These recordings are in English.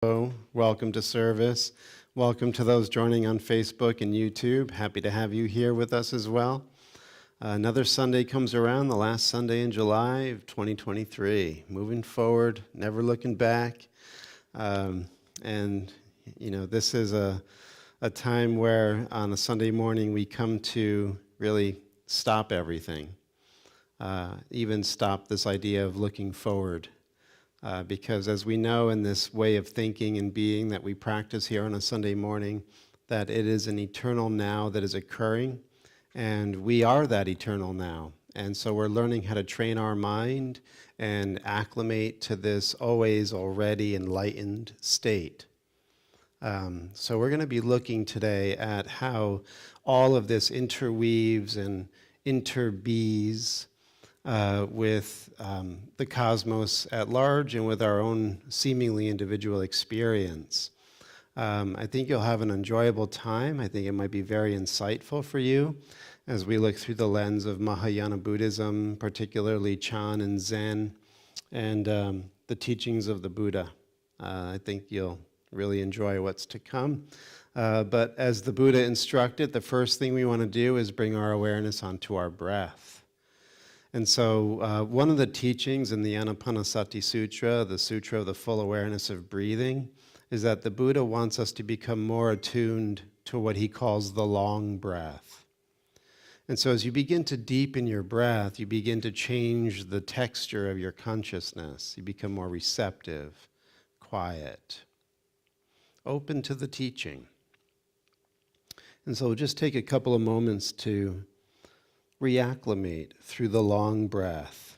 Hello, welcome to service. Welcome to those joining on Facebook and YouTube. Happy to have you here with us as well. Another Sunday comes around, the last Sunday in July of 2023. Moving forward, never looking back. This is a time where on a Sunday morning we come to really stop everything, even stop this idea of looking forward. Because as we know in this way of thinking and being that we practice here on a Sunday morning, that it is an eternal now that is occurring, and we are that eternal now. And so we're learning how to train our mind and acclimate to this always already enlightened state. So we're going to be looking today at how all of this interweaves and interbees with the cosmos at large and with our own seemingly individual experience. I think you'll have an enjoyable time. I think it might be very insightful for you as we look through the lens of Mahayana Buddhism, particularly Chan and Zen, and the teachings of the Buddha. I think you'll really enjoy what's to come. But as the Buddha instructed, the first thing we want to do is bring our awareness onto our breath. And so one of the teachings in the Anapanasati Sutra, the Sutra of the Full Awareness of Breathing, is that the Buddha wants us to become more attuned to what he calls the long breath. And so as you begin to deepen your breath, you begin to change the texture of your consciousness. You become more receptive, quiet, open to the teaching. And so we'll just take a couple of moments to reacclimate through the long breath.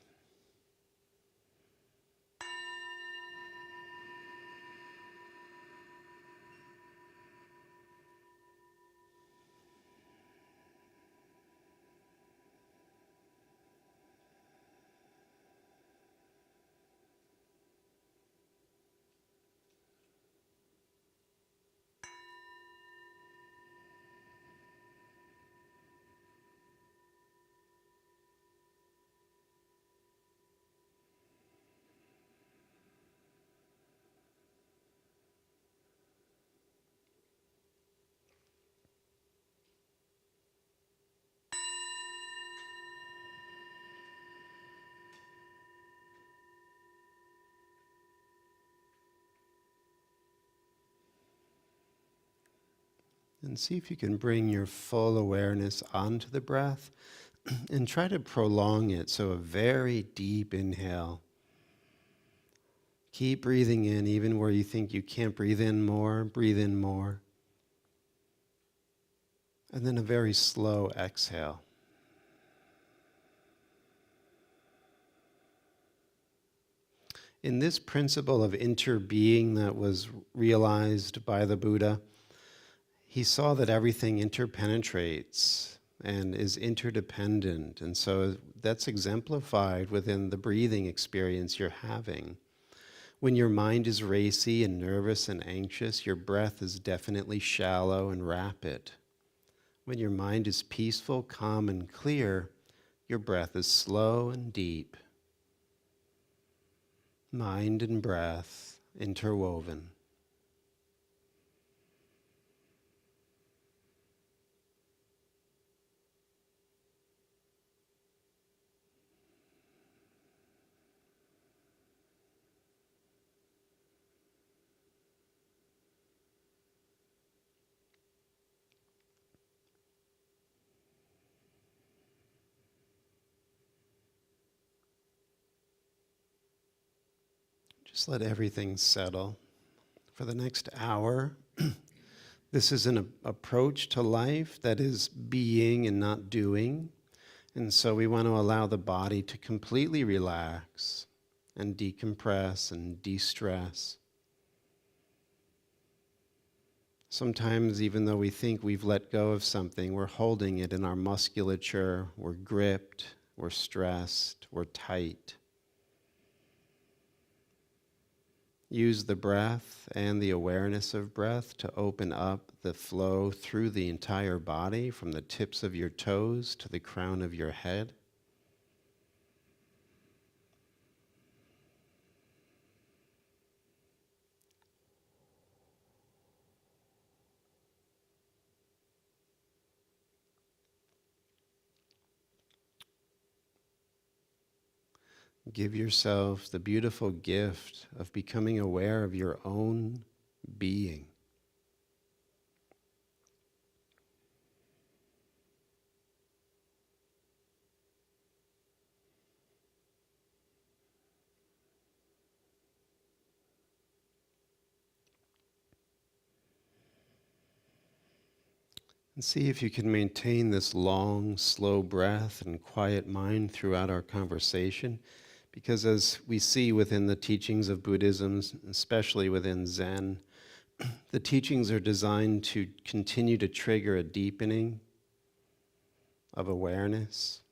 And see if you can bring your full awareness onto the breath and try to prolong it. So a very deep inhale. Keep breathing in even where you think you can't breathe in more. Breathe in more. And then a very slow exhale. In this principle of interbeing that was realized by the Buddha, he saw that everything interpenetrates and is interdependent. And so that's exemplified within the breathing experience you're having. When your mind is racy and nervous and anxious, your breath is definitely shallow and rapid. When your mind is peaceful, calm, and clear, your breath is slow and deep. Mind and breath interwoven. Just let everything settle. For the next hour, this is an approach to life that is being and not doing. And so we want to allow the body to completely relax and decompress and de-stress. Sometimes, even though we think we've let go of something, we're holding it in our musculature, we're gripped, we're stressed, we're tight. Use the breath and the awareness of breath to open up the flow through the entire body, from the tips of your toes to the crown of your head. Give yourself the beautiful gift of becoming aware of your own being. And see if you can maintain this long, slow breath and quiet mind throughout our conversation. Because as we see within the teachings of Buddhism, especially within Zen, the teachings are designed to continue to trigger a deepening of awareness,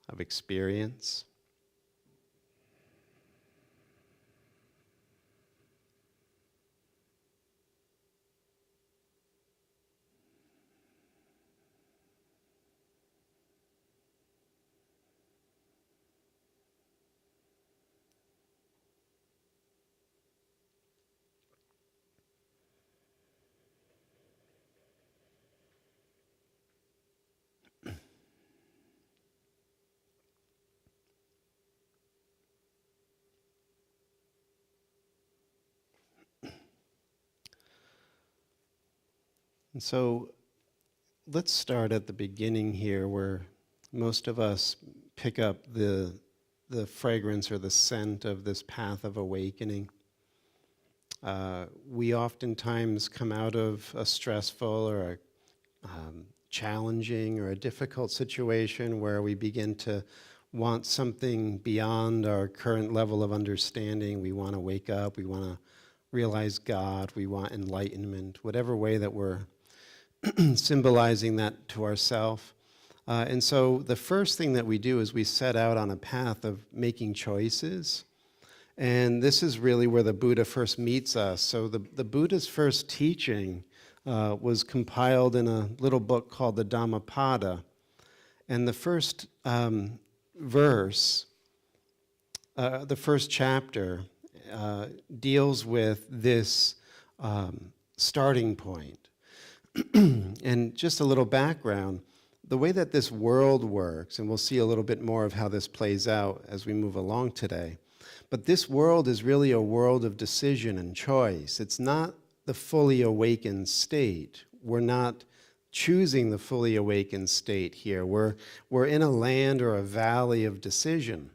of experience. And so let's start at the beginning here where most of us pick up the fragrance or the scent of this path of awakening. We oftentimes come out of a stressful or a challenging or a difficult situation where we begin to want something beyond our current level of understanding. We want to wake up, we want to realize God, we want enlightenment, whatever way that we're symbolizing that to ourselves. And so the first thing that we do is we set out on a path of making choices. And this is really where the Buddha first meets us. So the Buddha's first teaching was compiled in a little book called the Dhammapada. And the first verse, the first chapter, deals with this starting point. And just a little background, the way that this world works, and we'll see a little bit more of how this plays out as we move along today, but this world is really a world of decision and choice. It's not the fully awakened state. We're not choosing the fully awakened state here. We're in a land or a valley of decision.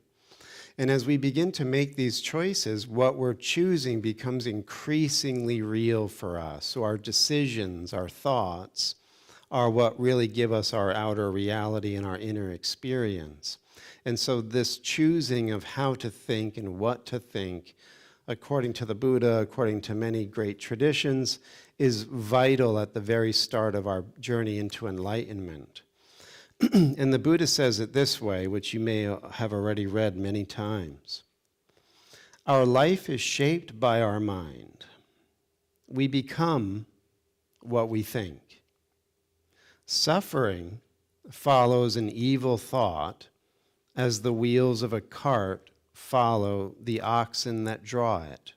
And as we begin to make these choices, what we're choosing becomes increasingly real for us. So our decisions, our thoughts, are what really give us our outer reality and our inner experience. And so this choosing of how to think and what to think, according to the Buddha, according to many great traditions, is vital at the very start of our journey into enlightenment. And the Buddha says it this way, which you may have already read many times. Our life is shaped by our mind. We become what we think. Suffering follows an evil thought as the wheels of a cart follow the oxen that draw it.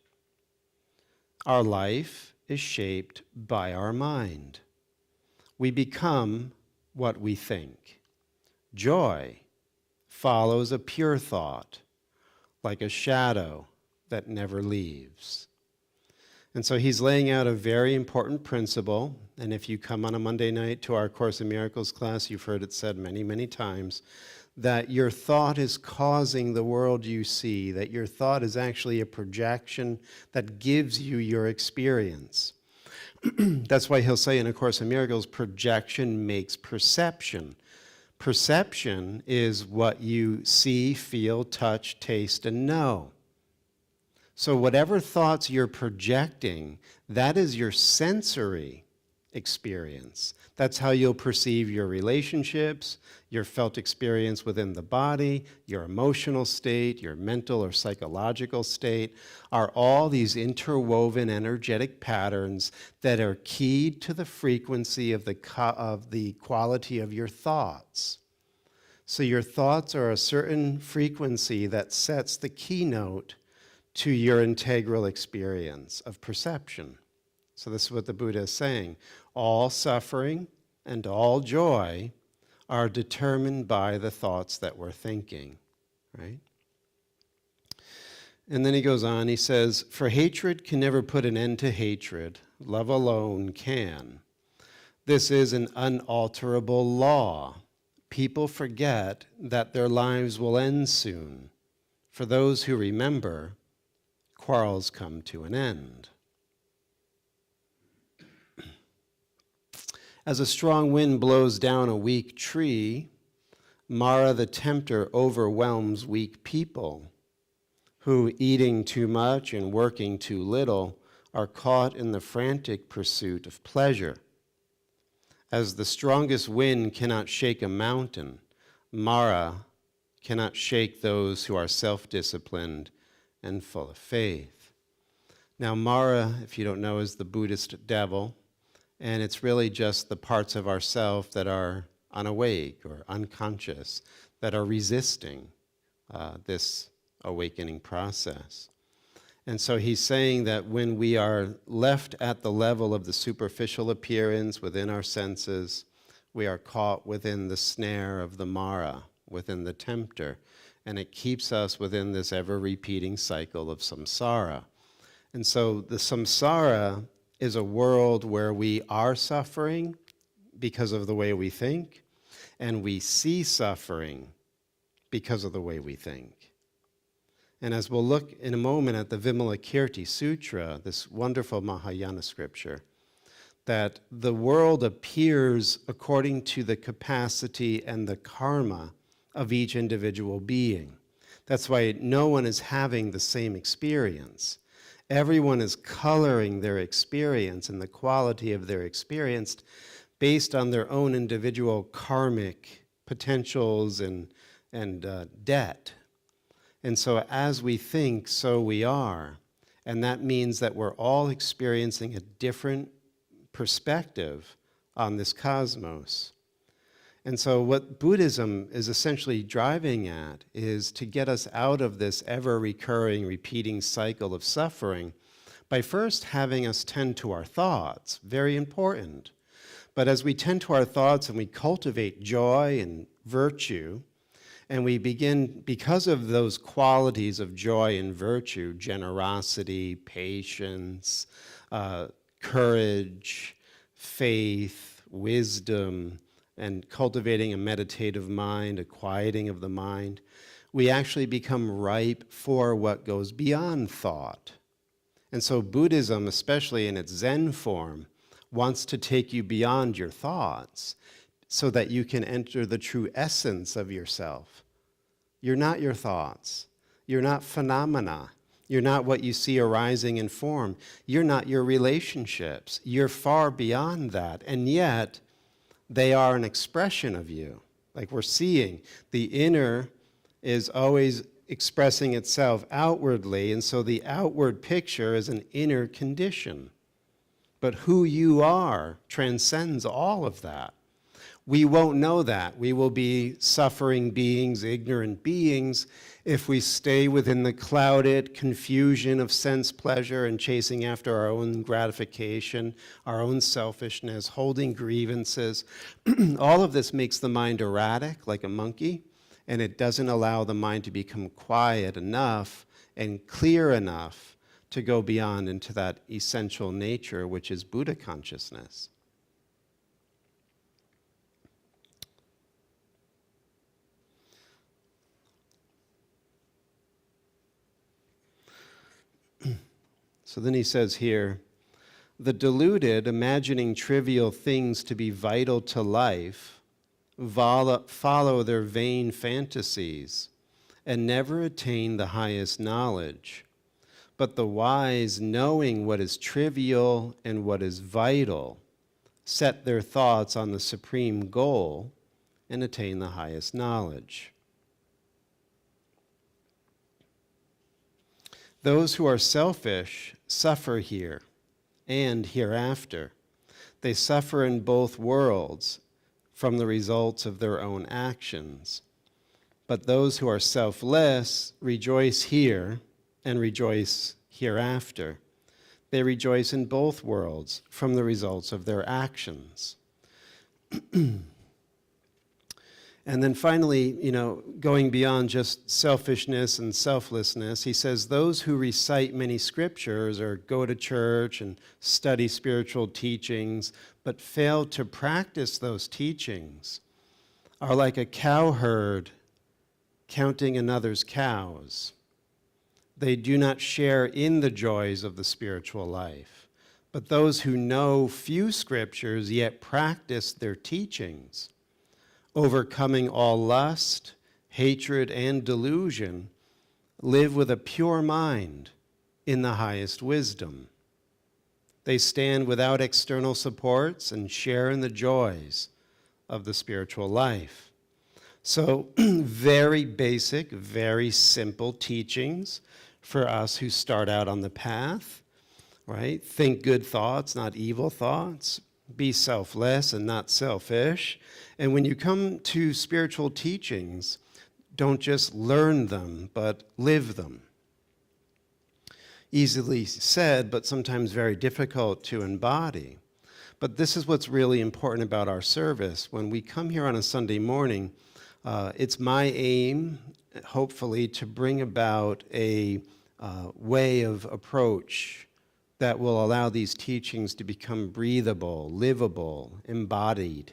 Our life is shaped by our mind. We become what we think. Joy follows a pure thought, like a shadow that never leaves. And so he's laying out a very important principle, and if you come on a Monday night to our Course in Miracles class, you've heard it said many, many times, that your thought is causing the world you see, that your thought is actually a projection that gives you your experience. That's why he'll say in A Course in Miracles, projection makes perception. Perception is what you see, feel, touch, taste, and know. So whatever thoughts you're projecting, that is your sensory experience. That's how you'll perceive your relationships, your felt experience within the body, your emotional state, your mental or psychological state, are all these interwoven energetic patterns that are keyed to the frequency of the quality of your thoughts. So your thoughts are a certain frequency that sets the keynote to your integral experience of perception. So this is what the Buddha is saying. All suffering and all joy are determined by the thoughts that we're thinking, right? And then he goes on, he says, for hatred can never put an end to hatred. Love alone can. This is an unalterable law. People forget that their lives will end soon. For those who remember, quarrels come to an end. As a strong wind blows down a weak tree, Mara the tempter overwhelms weak people who, eating too much and working too little, are caught in the frantic pursuit of pleasure. As the strongest wind cannot shake a mountain, Mara cannot shake those who are self-disciplined and full of faith. Now, Mara, if you don't know, is the Buddhist devil, and it's really just the parts of ourself that are unawake or unconscious, that are resisting this awakening process. And so he's saying that when we are left at the level of the superficial appearance within our senses, we are caught within the snare of the Mara, within the tempter, and it keeps us within this ever-repeating cycle of samsara. And so the samsara is a world where we are suffering because of the way we think, and we see suffering because of the way we think. And as we'll look in a moment at the Vimalakirti Sutra, this wonderful Mahayana scripture, that the world appears according to the capacity and the karma of each individual being. That's why no one is having the same experience. Everyone is coloring their experience and the quality of their experience based on their own individual karmic potentials and debt. And so as we think, so we are. And that means that we're all experiencing a different perspective on this cosmos. And so what Buddhism is essentially driving at is to get us out of this ever-recurring, repeating cycle of suffering by first having us tend to our thoughts, very important. But as we tend to our thoughts and we cultivate joy and virtue, and we begin, because of those qualities of joy and virtue, generosity, patience, courage, faith, wisdom, and cultivating a meditative mind, a quieting of the mind, we actually become ripe for what goes beyond thought. And so Buddhism, especially in its Zen form, wants to take you beyond your thoughts so that you can enter the true essence of yourself. You're not your thoughts. You're not phenomena. You're not what you see arising in form. You're not your relationships. You're far beyond that. And yet, they are an expression of you. Like we're seeing, the inner is always expressing itself outwardly, and so the outward picture is an inner condition. But who you are transcends all of that. We won't know that. We will be suffering beings, ignorant beings, if we stay within the clouded confusion of sense pleasure and chasing after our own gratification, our own selfishness, holding grievances. All of this makes the mind erratic, like a monkey, and it doesn't allow the mind to become quiet enough and clear enough to go beyond into that essential nature, which is Buddha consciousness. So then he says here, the deluded, imagining trivial things to be vital to life, follow their vain fantasies and never attain the highest knowledge. But the wise, knowing what is trivial and what is vital, set their thoughts on the supreme goal and attain the highest knowledge. Those who are selfish suffer here and hereafter. They suffer in both worlds from the results of their own actions. But those who are selfless rejoice here and rejoice hereafter. They rejoice in both worlds from the results of their actions. And then finally, going beyond just selfishness and selflessness, he says, those who recite many scriptures or go to church and study spiritual teachings, but fail to practice those teachings, are like a cowherd counting another's cows. They do not share in the joys of the spiritual life. But those who know few scriptures yet practice their teachings, overcoming all lust, hatred, and delusion, live with a pure mind in the highest wisdom. They stand without external supports and share in the joys of the spiritual life. So, very basic, very simple teachings for us who start out on the path, right? Think good thoughts, not evil thoughts. Be selfless and not selfish. And when you come to spiritual teachings, don't just learn them, but live them. Easily said, but sometimes very difficult to embody. But this is what's really important about our service. When we come here on a Sunday morning, it's my aim, hopefully, to bring about a way of approach that will allow these teachings to become breathable, livable, embodied.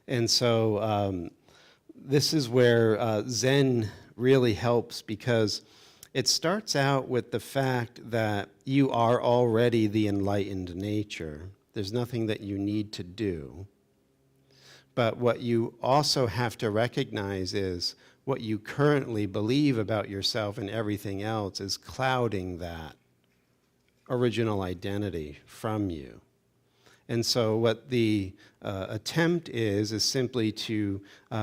And so this is where Zen really helps, because it starts out with the fact that you are already the enlightened nature. There's nothing that you need to do. But what you also have to recognize is what you currently believe about yourself and everything else is clouding that original identity from you. And so what the attempt is simply to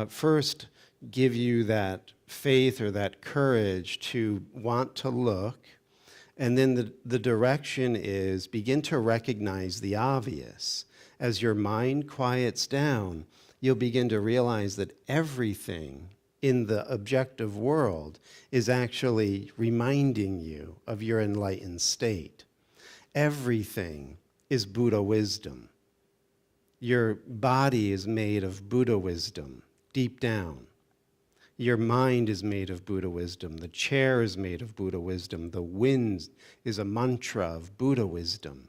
first give you that faith or that courage to want to look, and then the direction is begin to recognize the obvious. As your mind quiets down, you'll begin to realize that everything in the objective world is actually reminding you of your enlightened state. Everything is Buddha wisdom. Your body is made of Buddha wisdom, deep down. Your mind is made of Buddha wisdom. The chair is made of Buddha wisdom. The wind is a mantra of Buddha wisdom.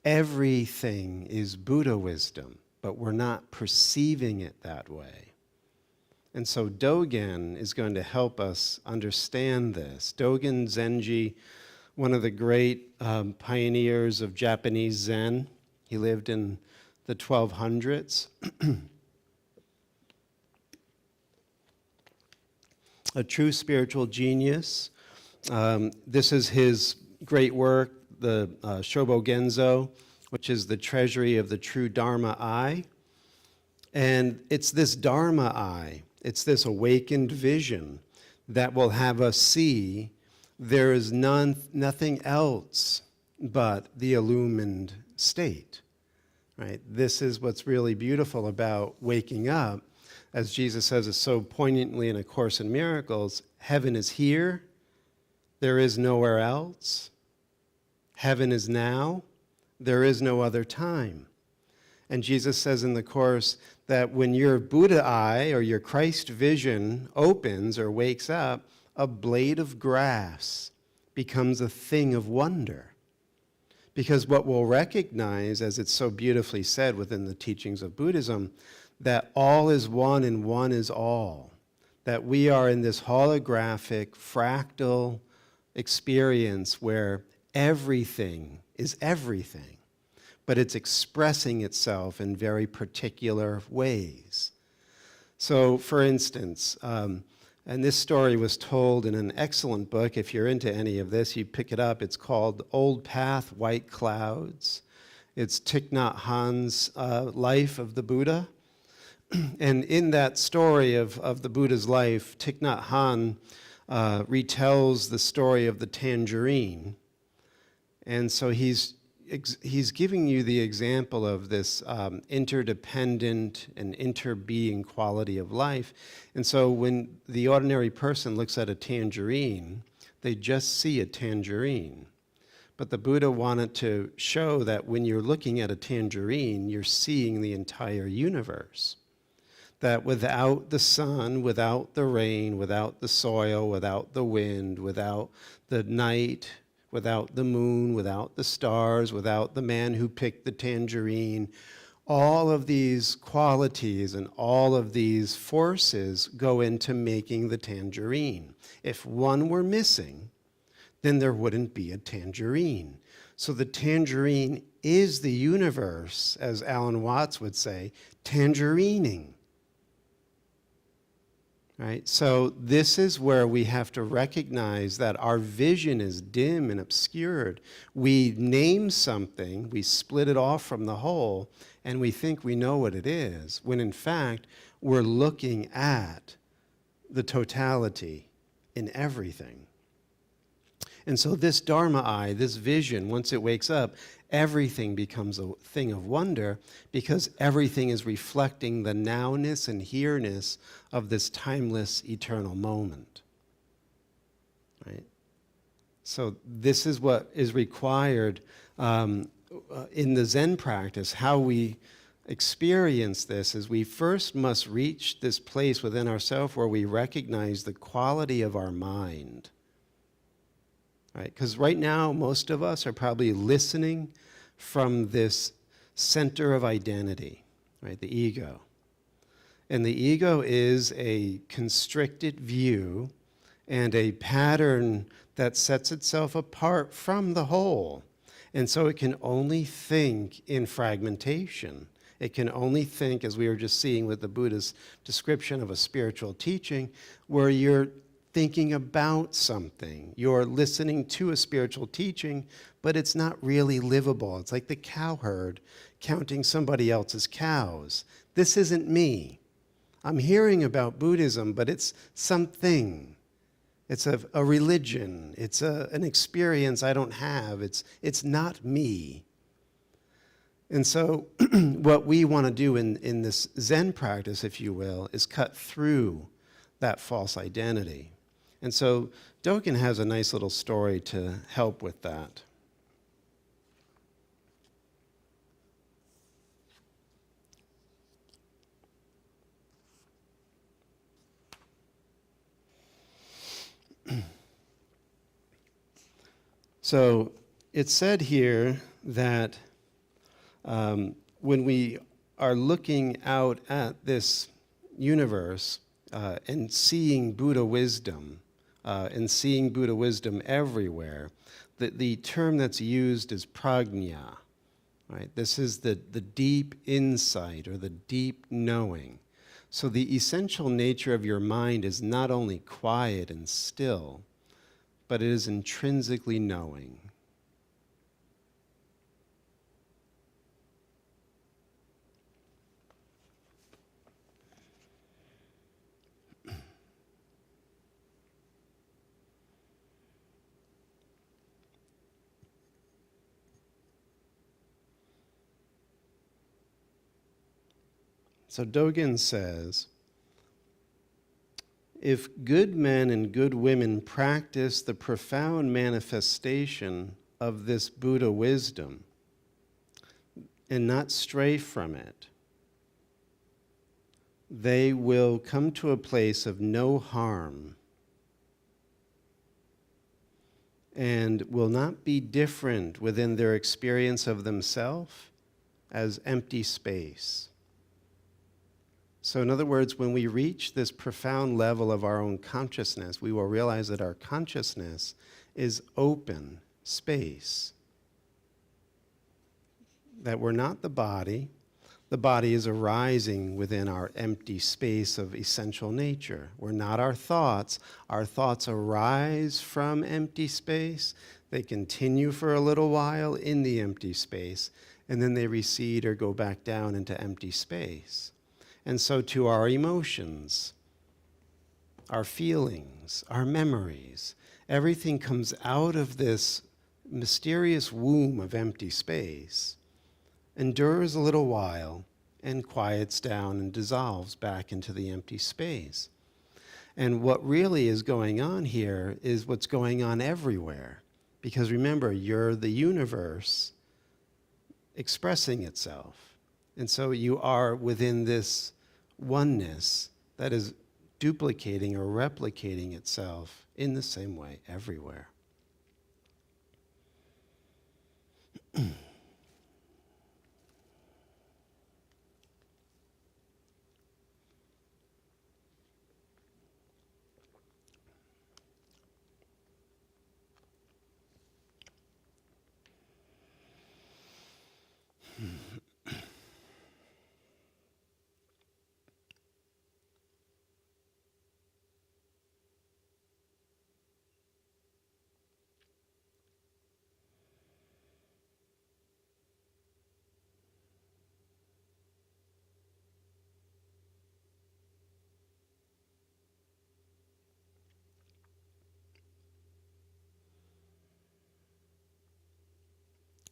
Everything is Buddha wisdom, but we're not perceiving it that way. And so Dogen is going to help us understand this. Dogen Zenji, one of the great pioneers of Japanese Zen. He lived in the 1200s. A true spiritual genius. This is his great work, the Shobo Genzo, which is the treasury of the true Dharma eye. And it's this Dharma eye, it's this awakened vision that will have us see there is nothing else but the illumined state, right? This is what's really beautiful about waking up. As Jesus says it so poignantly in A Course in Miracles, heaven is here, there is nowhere else. Heaven is now, there is no other time. And Jesus says in the Course that when your Buddha eye or your Christ vision opens or wakes up, a blade of grass becomes a thing of wonder. Because what we'll recognize, as it's so beautifully said within the teachings of Buddhism, that all is one and one is all. That we are in this holographic, fractal experience where everything is everything, but it's expressing itself in very particular ways. So, for instance, and this story was told in an excellent book. If you're into any of this, you pick it up. It's called Old Path, White Clouds. It's Thich Nhat Hanh's life of the Buddha. And in that story of the Buddha's life, Thich Nhat Hanh retells the story of the tangerine. And so he's giving you the example of this interdependent and interbeing quality of life. And so when the ordinary person looks at a tangerine, they just see a tangerine. But the Buddha wanted to show that when you're looking at a tangerine, you're seeing the entire universe. that without the sun, without the rain, without the soil, without the wind, without the night, without the moon, without the stars, without the man who picked the tangerine, all of these qualities and all of these forces go into making the tangerine. If one were missing, then there wouldn't be a tangerine. So the tangerine is the universe, as Alan Watts would say, tangerining. Right? So this is where we have to recognize that our vision is dim and obscured. We name something, we split it off from the whole, and we think we know what it is, when in fact, we're looking at the totality in everything. And so this Dharma eye, this vision, once it wakes up, everything becomes a thing of wonder because everything is reflecting the nowness and here-ness of this timeless, eternal moment. Right? So this is what is required in the Zen practice. How we experience this is we first must reach this place within ourselves where we recognize the quality of our mind. Right? Because right now, most of us are probably listening from this center of identity, right? The ego. And the ego is a constricted view and a pattern that sets itself apart from the whole. And so it can only think in fragmentation. It can only think, as we were just seeing with the Buddha's description of a spiritual teaching, where you're thinking about something. You're listening to a spiritual teaching, but it's not really livable. It's like the cowherd counting somebody else's cows. This isn't me. I'm hearing about Buddhism, but it's something. It's a religion. It's an experience I don't have. It's not me. And so what we want to do in this Zen practice, if you will, is cut through that false identity. And so Dogen has a nice little story to help with that. So it's said here that when we are looking out at this universe and seeing Buddha wisdom, and seeing Buddha wisdom everywhere, the term that's used is prajna, right? This is the deep insight or the deep knowing. So the essential nature of your mind is not only quiet and still, but it is intrinsically knowing. So Dogen says, if good men and good women practice the profound manifestation of this Buddha wisdom and not stray from it, they will come to a place of no harm and will not be different within their experience of themselves as empty space. So in other words, when we reach this profound level of our own consciousness, we will realize that our consciousness is open space. That we're not the body. The body is arising within our empty space of essential nature. We're not our thoughts. Our thoughts arise from empty space. They continue for a little while in the empty space, and then they recede or go back down into empty space. And so to our emotions, our feelings, our memories, everything comes out of this mysterious womb of empty space, endures a little while, and quiets down and dissolves back into the empty space. And what really is going on here is what's going on everywhere. Because remember, you're the universe expressing itself. And so you are within this oneness that is duplicating or replicating itself in the same way everywhere.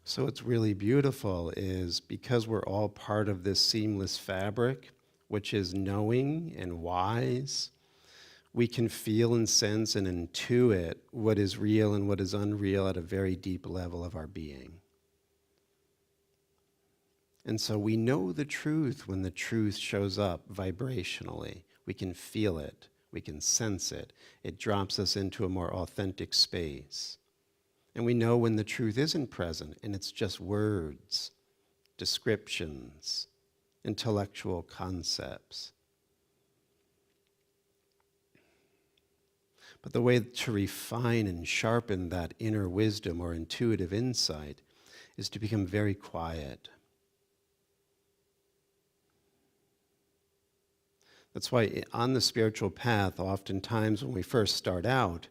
So what's really beautiful is because we're all part of this seamless fabric, which is knowing and wise, we can feel and sense and intuit what is real and what is unreal at a very deep level of our being. And so we know the truth when the truth shows up vibrationally. We can feel it. We can sense it. It drops us into a more authentic space. And we know when the truth isn't present and it's just words, descriptions, intellectual concepts. But the way to refine and sharpen that inner wisdom or intuitive insight is to become very quiet. That's why on the spiritual path, oftentimes when we first start out,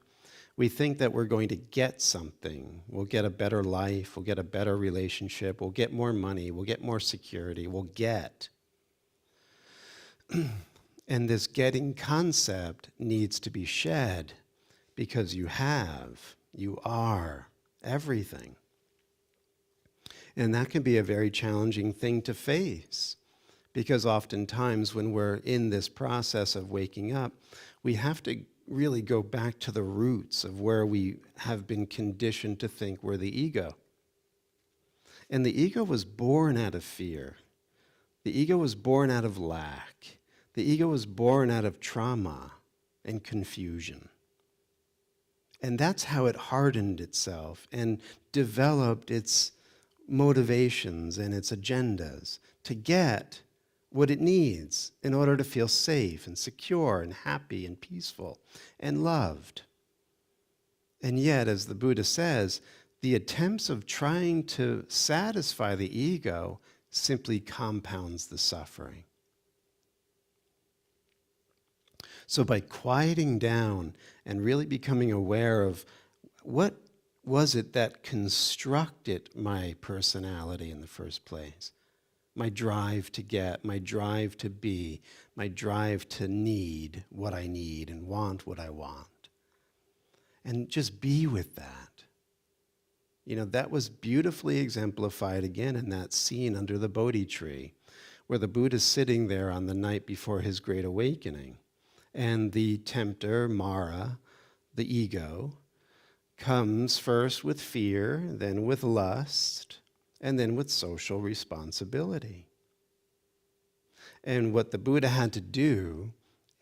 we think that we're going to get something. We'll get a better life, we'll get a better relationship, we'll get more money, we'll get more security, we'll get. And this getting concept needs to be shed because you are everything. And that can be a very challenging thing to face because oftentimes when we're in this process of waking up, we have to really go back to the roots of where we have been conditioned to think we're the ego. And the ego was born out of fear. The ego was born out of lack. The ego was born out of trauma and confusion. And that's how it hardened itself and developed its motivations and its agendas to get what it needs in order to feel safe and secure and happy and peaceful and loved. And yet, as the Buddha says, the attempts of trying to satisfy the ego simply compounds the suffering. So by quieting down and really becoming aware of what was it that constructed my personality in the first place, my drive to get, my drive to be, my drive to need what I need and want what I want. And just be with that. You know, that was beautifully exemplified again in that scene under the Bodhi tree, where the Buddha's sitting there on the night before his great awakening. And the tempter, Mara, the ego, comes first with fear, then with lust, and then with social responsibility. And what the Buddha had to do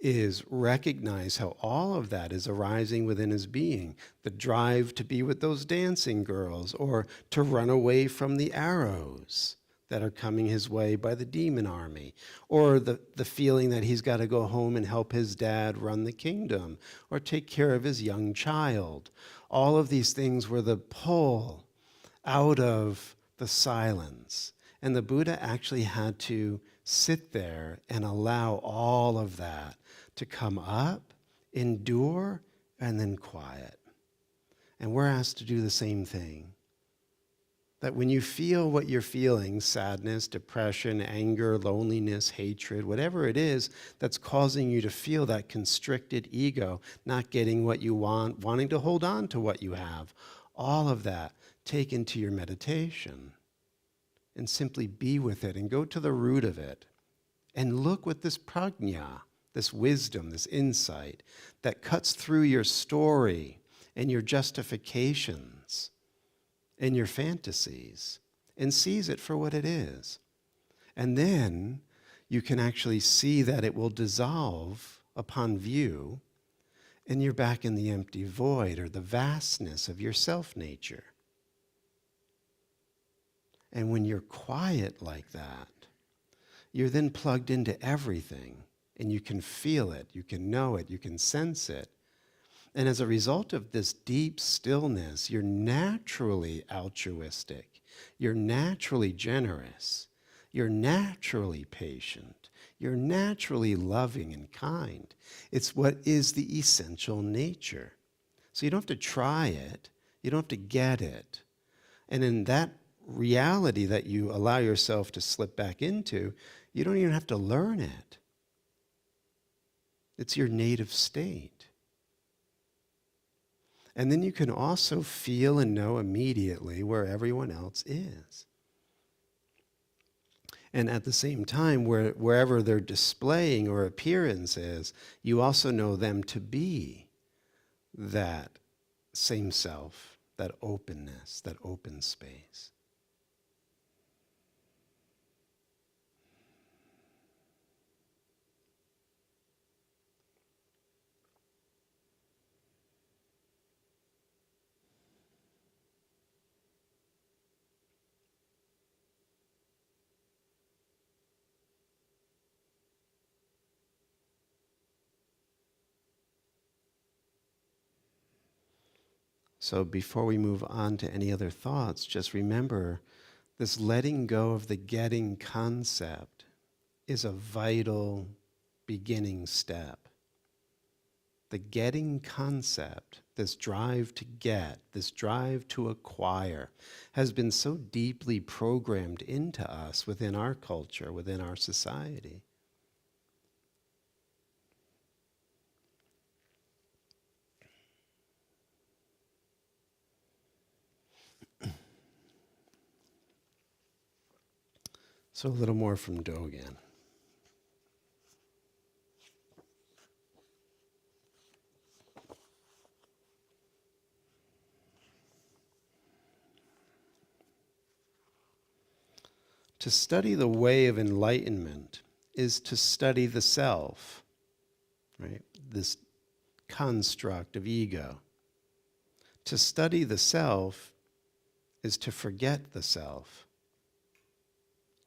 is recognize how all of that is arising within his being. The drive to be with those dancing girls, or to run away from the arrows that are coming his way by the demon army, or the feeling that he's got to go home and help his dad run the kingdom, or take care of his young child. All of these things were the pull out of the silence. And the Buddha actually had to sit there and allow all of that to come up, endure, and then quiet. And we're asked to do the same thing. That when you feel what you're feeling, sadness, depression, anger, loneliness, hatred, whatever it is that's causing you to feel that constricted ego, not getting what you want, wanting to hold on to what you have, all of that, take into your meditation and simply be with it and go to the root of it and look with this prajna, this wisdom, this insight that cuts through your story and your justifications and your fantasies and sees it for what it is. And then you can actually see that it will dissolve upon view, and you're back in the empty void or the vastness of your self-nature. And when you're quiet like that, you're then plugged into everything, and you can feel it, you can know it, you can sense it. And as a result of this deep stillness, you're naturally altruistic, you're naturally generous, you're naturally patient, you're naturally loving and kind. It's what is the essential nature. So you don't have to try it, you don't have to get it. And in that reality that you allow yourself to slip back into, you don't even have to learn it. It's your native state. And then you can also feel and know immediately where everyone else is. And at the same time, wherever their displaying or appearance is, you also know them to be that same self, that openness, that open space. So before we move on to any other thoughts, just remember this letting go of the getting concept is a vital beginning step. The getting concept, this drive to get, this drive to acquire, has been so deeply programmed into us within our culture, within our society. So a little more from Dogen. To study the way of enlightenment is to study the self, right? This construct of ego. To study the self is to forget the self.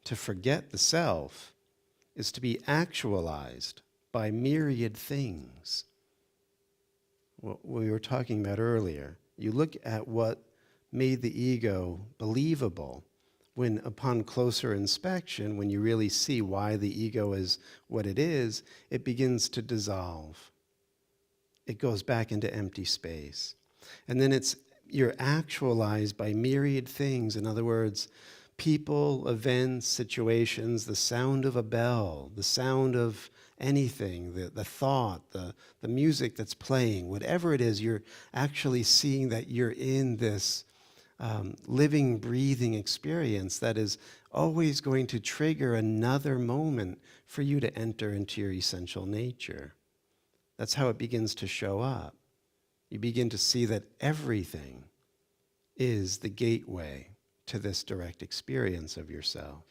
To forget the self is to be actualized by myriad things. What we were talking about earlier. You look at what made the ego believable when, upon closer inspection, when you really see why the ego is what it is, it begins to dissolve. It goes back into empty space. And then you're actualized by myriad things. In other words, people, events, situations, the sound of a bell, the sound of anything, the thought, the music that's playing, whatever it is, you're actually seeing that you're in this living, breathing experience that is always going to trigger another moment for you to enter into your essential nature. That's how it begins to show up. You begin to see that everything is the gateway to this direct experience of yourself.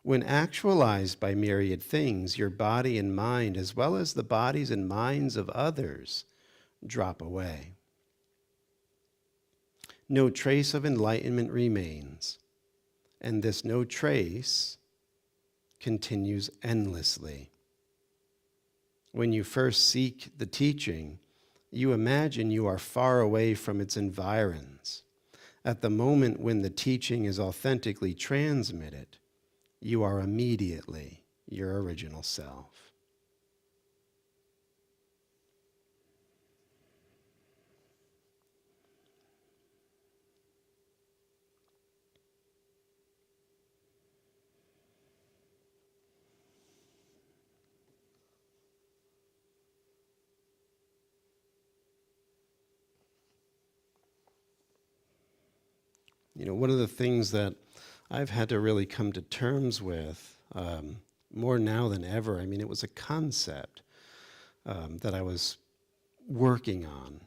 When actualized by myriad things, your body and mind, as well as the bodies and minds of others, drop away. No trace of enlightenment remains, and this no trace continues endlessly. When you first seek the teaching, you imagine you are far away from its environs. At the moment when the teaching is authentically transmitted, you are immediately your original self. You know, one of the things that I've had to really come to terms with, more now than ever, I mean, it was a concept that I was working on,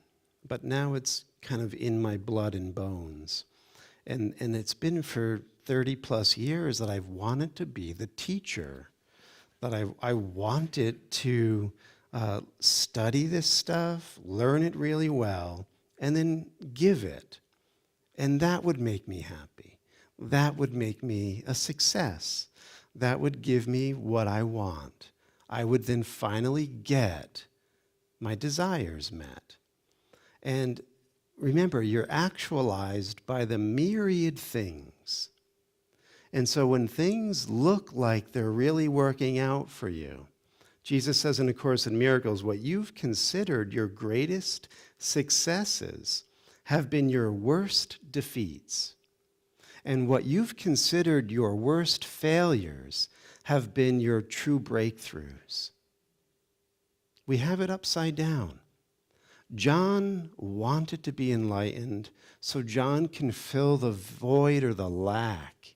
but now it's kind of in my blood and bones. And it's been for 30 plus years that I've wanted to be the teacher, that I wanted to study this stuff, learn it really well, and then give it. And that would make me happy. That would make me a success. That would give me what I want. I would then finally get my desires met. And remember, you're actualized by the myriad things. And so when things look like they're really working out for you, Jesus says in A Course in Miracles, what you've considered your greatest successes have been your worst defeats. And what you've considered your worst failures have been your true breakthroughs. We have it upside down. John wanted to be enlightened so John can fill the void or the lack,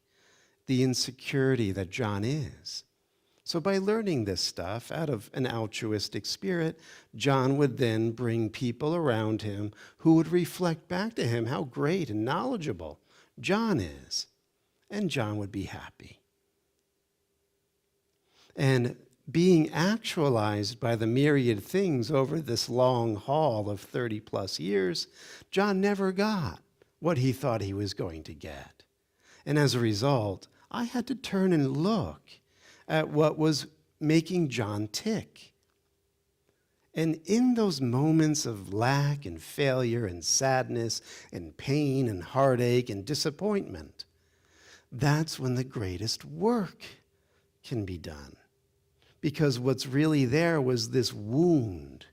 the insecurity that John is. So by learning this stuff out of an altruistic spirit, John would then bring people around him who would reflect back to him how great and knowledgeable John is. And John would be happy. And being actualized by the myriad things over this long haul of 30 plus years, John never got what he thought he was going to get. And as a result, I had to turn and look at what was making John tick. And in those moments of lack and failure and sadness and pain and heartache and disappointment, that's when the greatest work can be done. Because what's really there was this wound,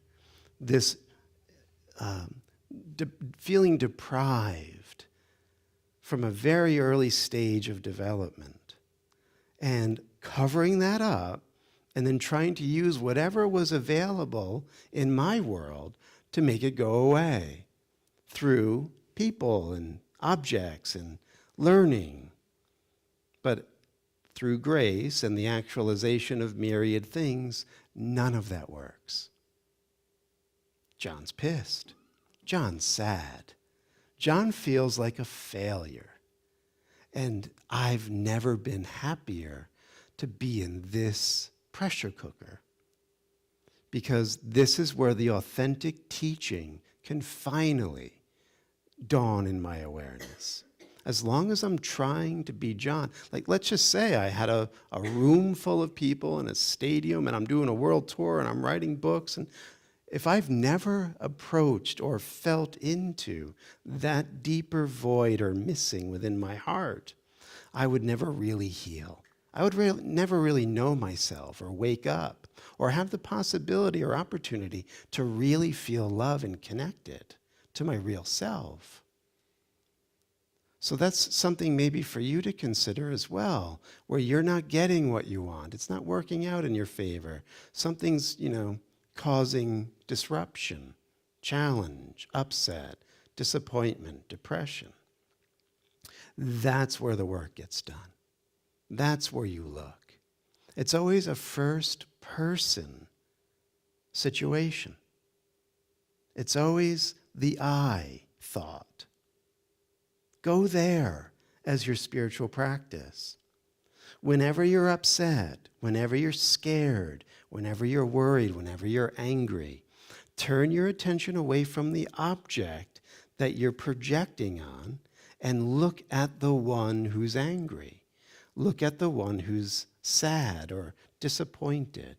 this feeling deprived from a very early stage of development. And covering that up and then trying to use whatever was available in my world to make it go away through people and objects and learning. But through grace and the actualization of myriad things, none of that works. John's pissed. John's sad. John feels like a failure. And I've never been happier to be in this pressure cooker, because this is where the authentic teaching can finally dawn in my awareness. As long as I'm trying to be John, like let's just say I had a room full of people in a stadium and I'm doing a world tour and I'm writing books, and if I've never approached or felt into that deeper void or missing within my heart, I would never really heal. I would never really know myself or wake up or have the possibility or opportunity to really feel love and connected to my real self. So that's something maybe for you to consider as well, where you're not getting what you want. It's not working out in your favor. Something's, causing disruption, challenge, upset, disappointment, depression. That's where the work gets done. That's where you look. It's always a first-person situation. It's always the I thought. Go there as your spiritual practice. Whenever you're upset, whenever you're scared, whenever you're worried, whenever you're angry, turn your attention away from the object that you're projecting on and look at the one who's angry. Look at the one who's sad or disappointed.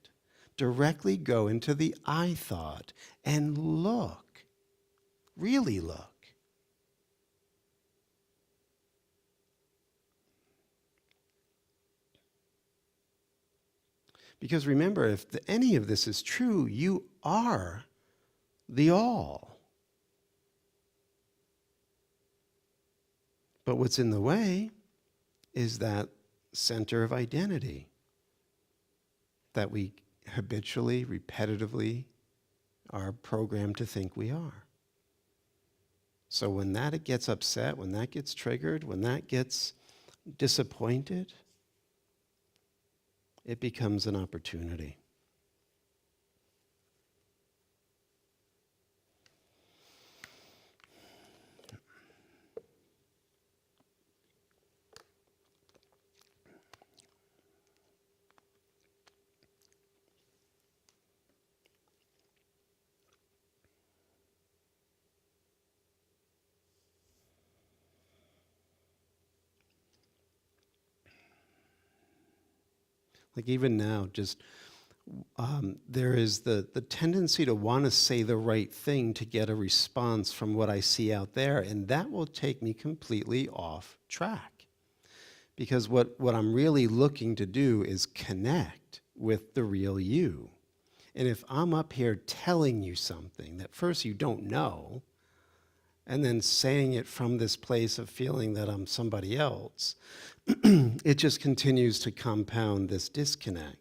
Directly go into the I thought and look. Really look. Because remember, if any of this is true, you are the all. But what's in the way is that center of identity that we habitually, repetitively are programmed to think we are. So when that gets upset, when that gets triggered, when that gets disappointed, it becomes an opportunity. Like even now, just there is the tendency to want to say the right thing to get a response from what I see out there, and that will take me completely off track. Because what I'm really looking to do is connect with the real you. And if I'm up here telling you something that first you don't know, and then saying it from this place of feeling that I'm somebody else, it just continues to compound this disconnect.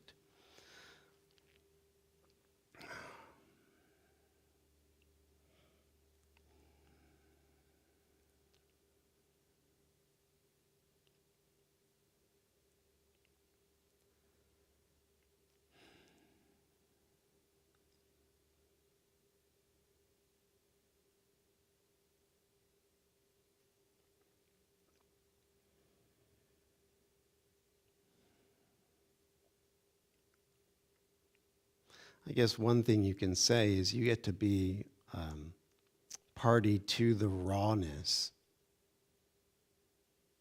I guess one thing you can say is you get to be party to the rawness,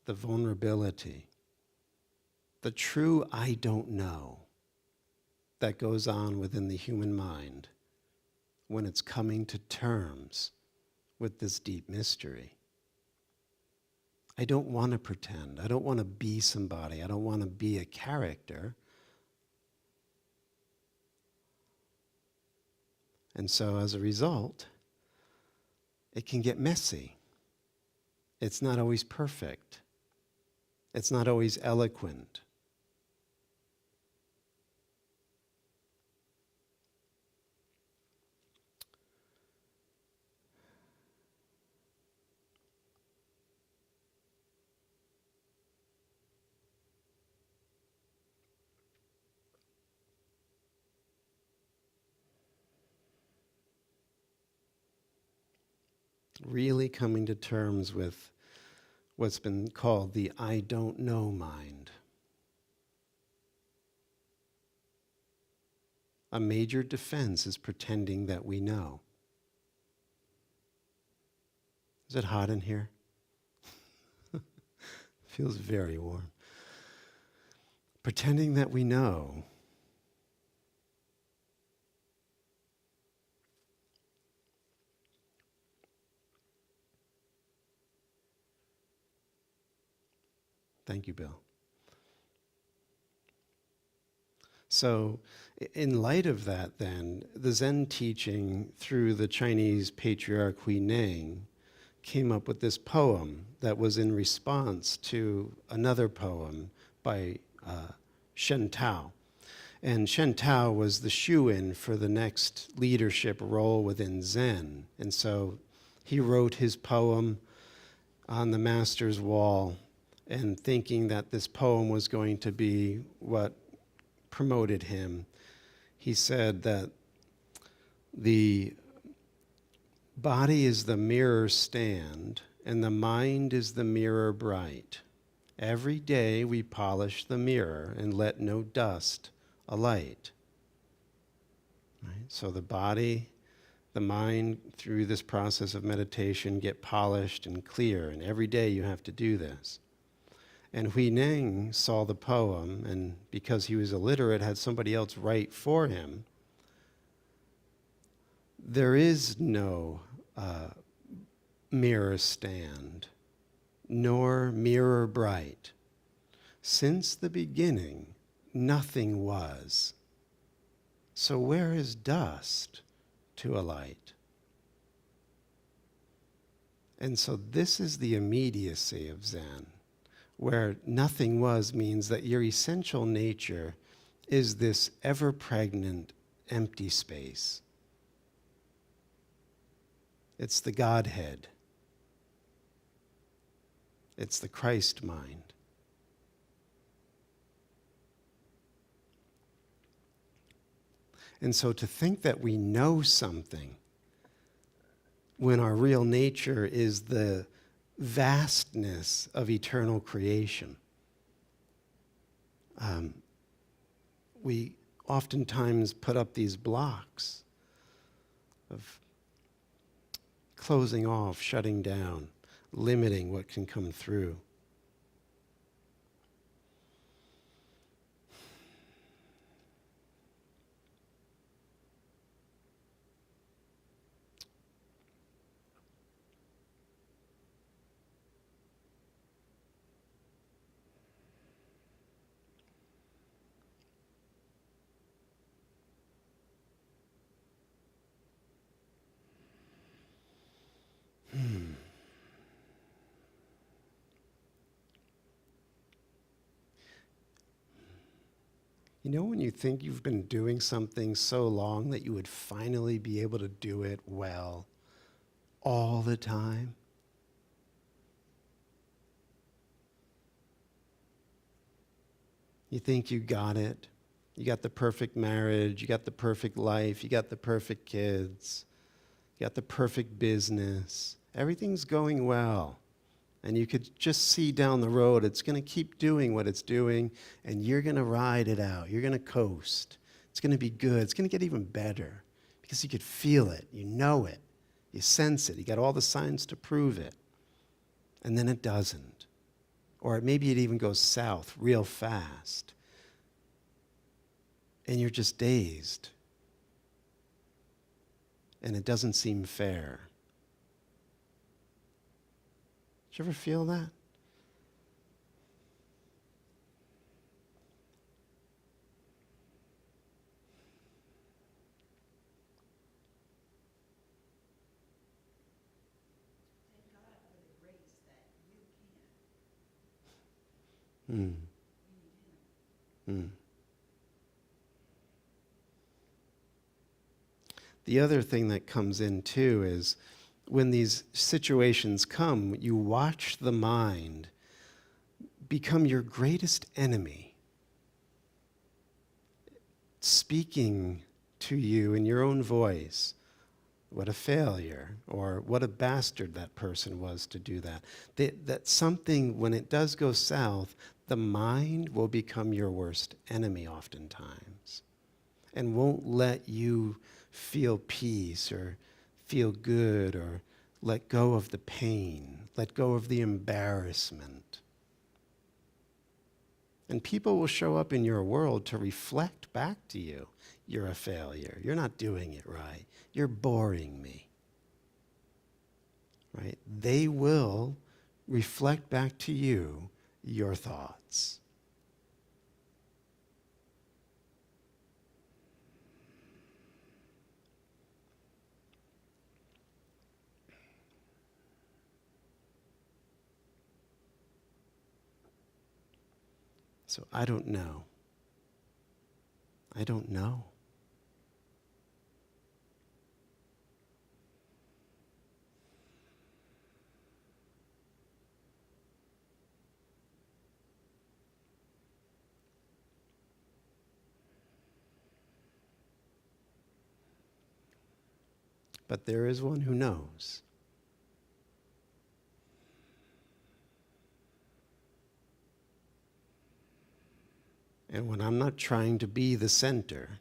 the vulnerability, the true I don't know that goes on within the human mind when it's coming to terms with this deep mystery. I don't want to pretend. I don't want to be somebody. I don't want to be a character. And so as a result, it can get messy. It's not always perfect. It's not always eloquent. Really coming to terms with what's been called the I don't know mind. A major defense is pretending that we know. Is it hot in here? Feels very warm. Pretending that we know. Thank you, Bill. So, in light of that, then, the Zen teaching through the Chinese patriarch Hui Neng came up with this poem that was in response to another poem by Shen Tao. And Shen Tao was the shoo-in for the next leadership role within Zen. And so he wrote his poem on the master's wall and thinking that this poem was going to be what promoted him. He said that the body is the mirror stand and the mind is the mirror bright. Every day we polish the mirror and let no dust alight. Right? So the body, the mind, through this process of meditation, get polished and clear, and every day you have to do this. And Hui Neng saw the poem, and because he was illiterate, had somebody else write for him. There is no mirror stand, nor mirror bright. Since the beginning, nothing was. So where is dust to alight? And so this is the immediacy of Zen, where nothing was means that your essential nature is this ever-pregnant empty space. It's the Godhead. It's the Christ mind. And so to think that we know something when our real nature is the vastness of eternal creation. We oftentimes put up these blocks of closing off, shutting down, limiting what can come through. You know when you think you've been doing something so long that you would finally be able to do it well all the time? You think you got it. You got the perfect marriage, you got the perfect life, you got the perfect kids, you got the perfect business. Everything's going well. And you could just see down the road, it's going to keep doing what it's doing, and you're going to ride it out. You're going to coast. It's going to be good. It's going to get even better because you could feel it. You know it. You sense it. You got all the signs to prove it. And then it doesn't. Or maybe it even goes south real fast. And you're just dazed. And it doesn't seem fair. Did you ever feel that? Mm. Mm. The other thing that comes in too is when these situations come, you watch the mind become your greatest enemy, speaking to you in your own voice. What a failure, or what a bastard that person was to do that. That something, when it does go south, the mind will become your worst enemy oftentimes and won't let you feel peace or feel good or let go of the pain, let go of the embarrassment. And people will show up in your world to reflect back to you. You're a failure. You're not doing it right. You're boring me. Right? They will reflect back to you your thoughts. So I don't know. I don't know. But there is one who knows. And when I'm not trying to be the center,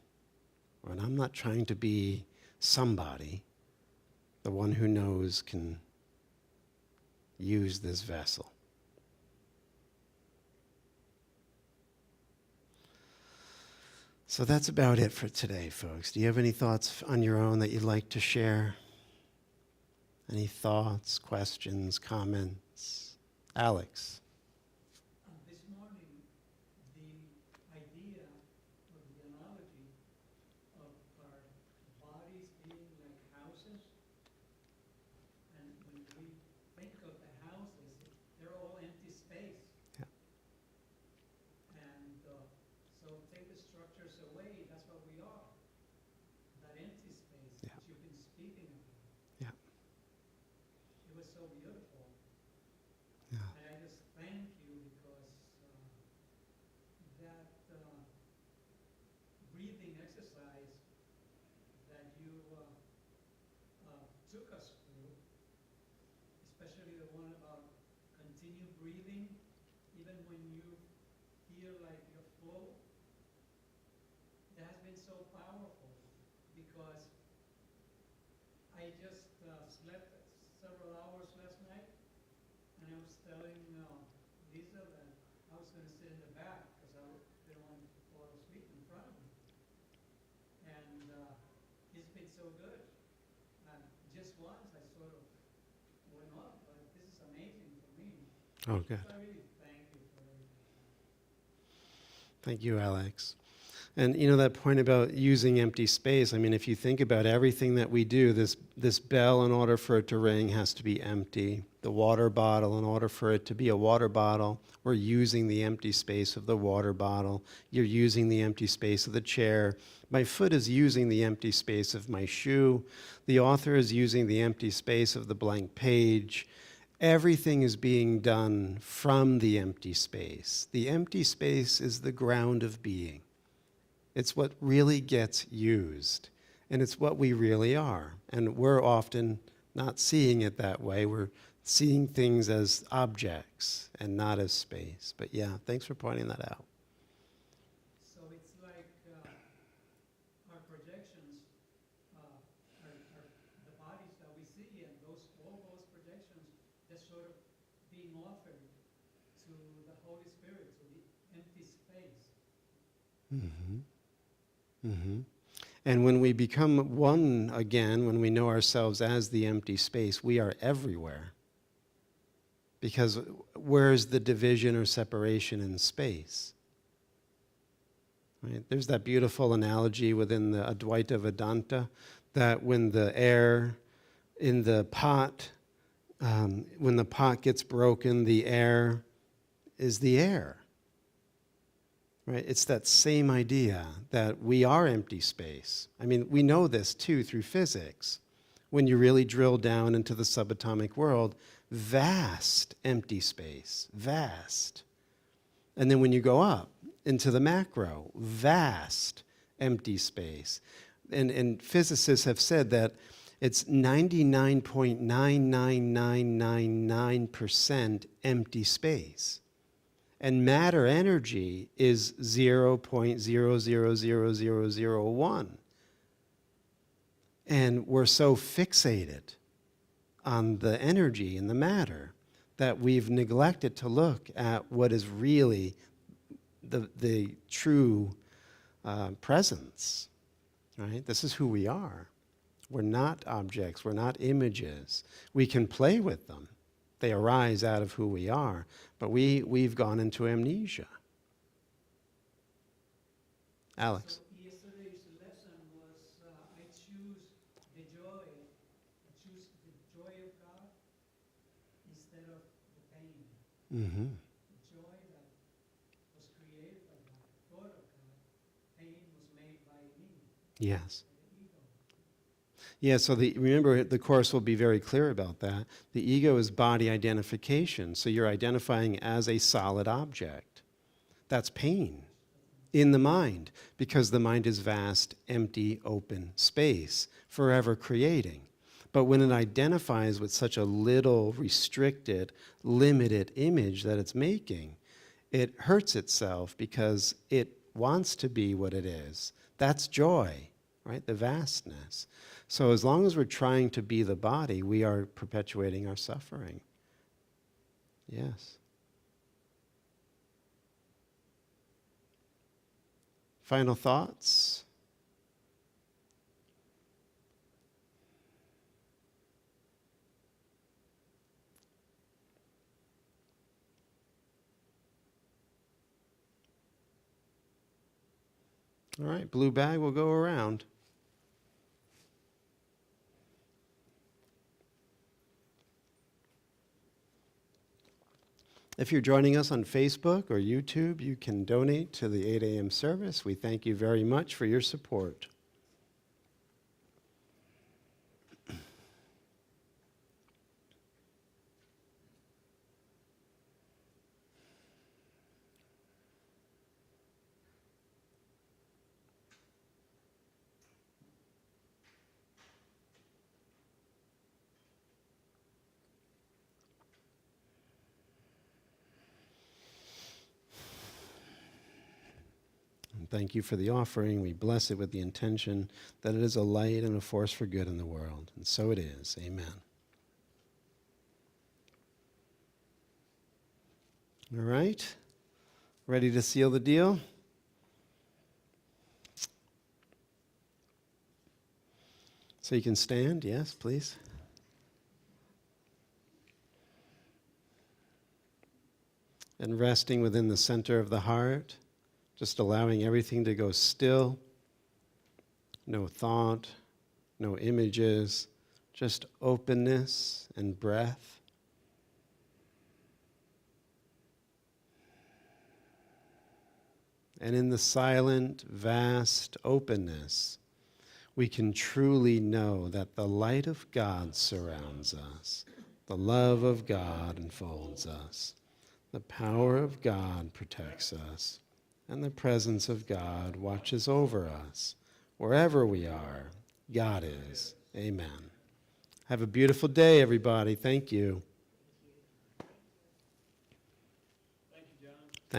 when I'm not trying to be somebody, the one who knows can use this vessel. So that's about it for today, folks. Do you have any thoughts on your own that you'd like to share? Any thoughts, questions, comments? Alex. This morning, the idea or the analogy of our bodies being like houses, and when we think of the houses, they're all empty space. Yeah. And so take the structures away, that's what we are, that empty space Yeah. that you've been speaking about. Yeah. It was so beautiful. Yeah. And I just thank you because that breathing exercise that you took us through, especially the one about continue breathing even when you feel like you're full, that has been so powerful because I just slept several hours last night, and I was telling Lisa that I was going to sit in the back because I didn't want to fall asleep in front of me. And it's been so good. And just once I sort of went off, but this is amazing for me. Oh, good. So I really thank you for everything. Thank you, Alex. And you know that point about using empty space, I mean, if you think about everything that we do, this bell, in order for it to ring, has to be empty. The water bottle, in order for it to be a water bottle, we're using the empty space of the water bottle. You're using the empty space of the chair. My foot is using the empty space of my shoe. The author is using the empty space of the blank page. Everything is being done from the empty space. The empty space is the ground of being. It's what really gets used, and it's what we really are. And we're often not seeing it that way. We're seeing things as objects and not as space. But yeah, thanks for pointing that out. So it's like our projections are the bodies that we see, and all those projections, they're sort of being offered to the Holy Spirit, to the empty space. Mm-hmm. Mm-hmm. And when we become one again, when we know ourselves as the empty space, we are everywhere. Because where's the division or separation in space? Right? There's that beautiful analogy within the Advaita Vedanta that when the air in the pot, when the pot gets broken, the air is the air. Right? It's that same idea that we are empty space. I mean, we know this too through physics. When you really drill down into the subatomic world, vast empty space, vast. And then when you go up into the macro, vast empty space. And physicists have said that it's 99.99999% empty space. And matter energy is 0.000001. And we're so fixated on the energy and the matter that we've neglected to look at what is really the true presence. Right? This is who we are. We're not objects. We're not images. We can play with them. They arise out of who we are, but we've gone into amnesia. Alex. So yesterday's lesson was I choose the joy. I choose the joy of God instead of the pain. Mm-hmm. The joy that was created by God, the thought of God. Pain was made by me, Yes. by the ego. Yeah, so remember, the Course will be very clear about that. The ego is body identification, so you're identifying as a solid object. That's pain in the mind, because the mind is vast, empty, open space, forever creating. But when it identifies with such a little, restricted, limited image that it's making, it hurts itself because it wants to be what it is. That's joy, right? The vastness. So as long as we're trying to be the body, we are perpetuating our suffering. Yes. Final thoughts? All right, blue bag will go around. If you're joining us on Facebook or YouTube, you can donate to the 8 a.m. service. We thank you very much for your support. And thank you for the offering. We bless it with the intention that it is a light and a force for good in the world. And so it is. Amen. All right. Ready to seal the deal? So you can stand. Yes, please. And resting within the center of the heart, just allowing everything to go still, no thought, no images, just openness and breath. And in the silent, vast openness, we can truly know that the light of God surrounds us, the love of God enfolds us, the power of God protects us, and the presence of God watches over us. Wherever we are, God is. Amen. Have a beautiful day, everybody. Thank you.